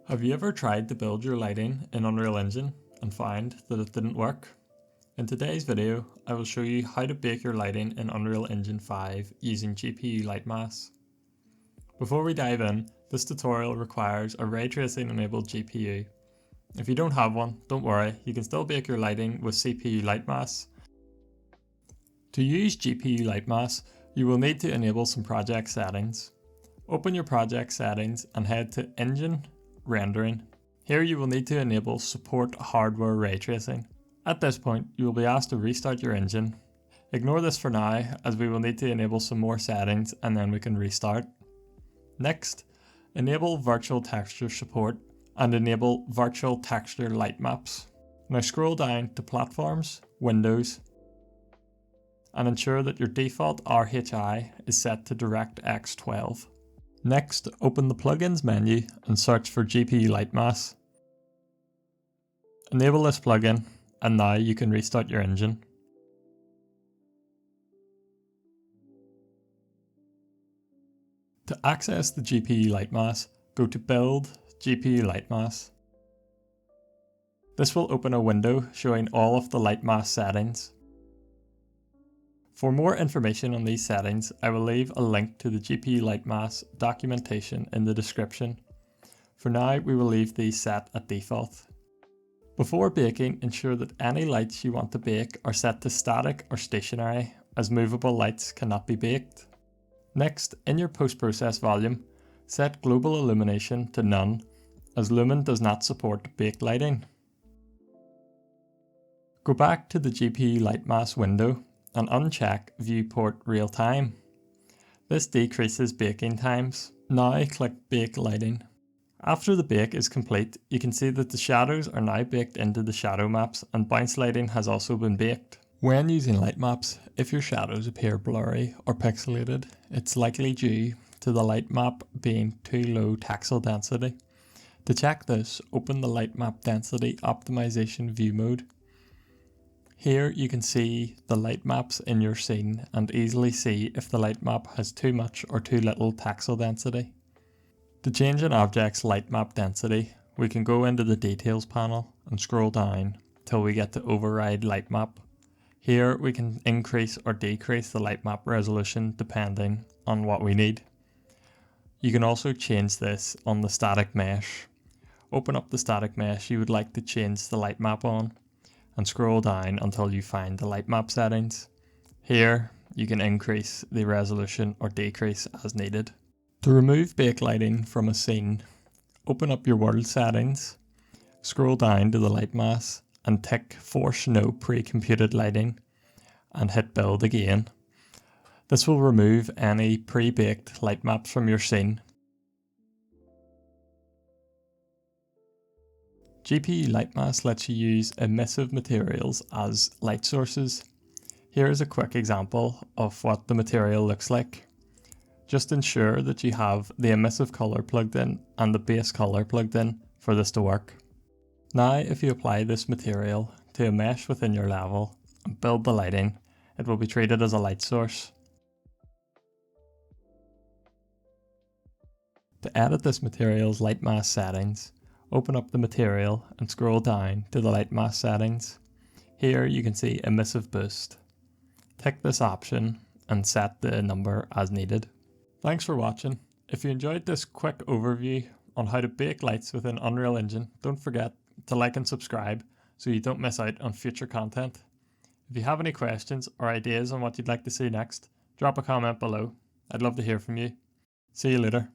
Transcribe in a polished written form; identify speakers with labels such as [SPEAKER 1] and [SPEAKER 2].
[SPEAKER 1] Have you ever tried to build your lighting in Unreal Engine and found that it didn't work? In today's video, I will show you how to bake your lighting in Unreal Engine 5 using GPU Lightmass. Before we dive in, this tutorial requires a ray tracing enabled GPU. If you don't have one, don't worry, you can still bake your lighting with CPU Lightmass. To use GPU Lightmass, you will need to enable some project settings. Open your project settings and head to Engine, Rendering. Here you will need to enable support hardware ray tracing. At this point, you will be asked to restart your engine. Ignore this for now, as we will need to enable some more settings and then we can restart. Next, enable virtual texture support and enable virtual texture light maps. Now scroll down to Platforms, Windows, and ensure that your default RHI is set to DirectX 12. Next, open the Plugins menu and search for GPU Lightmass. Enable this plugin, and now you can restart your engine. To access the GPU Lightmass, go to Build GPU Lightmass. This will open a window showing all of the Lightmass settings. For more information on these settings, I will leave a link to the GPU Lightmass documentation in the description. For now, we will leave these set at default. Before baking, ensure that any lights you want to bake are set to static or stationary, as movable lights cannot be baked. Next, in your post-process volume, set global illumination to none, as Lumen does not support baked lighting. Go back to the GPU Lightmass window and uncheck Viewport Real Time. This decreases baking times. Now click Bake Lighting. After the bake is complete, you can see that the shadows are now baked into the shadow maps and bounce lighting has also been baked. When using light maps, if your shadows appear blurry or pixelated, it's likely due to the light map being too low texel density. To check this, open the light map density optimization view mode. Here you can see the light maps in your scene and easily see if the light map has too much or too little texel density. To change an object's light map density, we can go into the Details panel and scroll down till we get to Override Light Map. Here we can increase or decrease the light map resolution depending on what we need. You can also change this on the static mesh. Open up the static mesh you would like to change the light map on, and scroll down until you find the light map settings. Here, you can increase the resolution or decrease as needed. To remove bake lighting from a scene, open up your world settings, scroll down to the light mass and tick Force No Pre-Computed Lighting and hit Build again. This will remove any pre-baked light maps from your scene. GPU Lightmass lets you use emissive materials as light sources. Here is a quick example of what the material looks like. Just ensure that you have the emissive color plugged in and the base color plugged in for this to work. Now if you apply this material to a mesh within your level and build the lighting, it will be treated as a light source. To edit this material's Lightmass settings, open up the material and scroll down to the Lightmass settings. Here you can see Emissive Boost. Tick this option and set the number as needed. Thanks for watching. If you enjoyed this quick overview on how to bake lights within Unreal Engine, don't forget to like and subscribe so you don't miss out on future content. If you have any questions or ideas on what you'd like to see next, drop a comment below. I'd love to hear from you. See you later.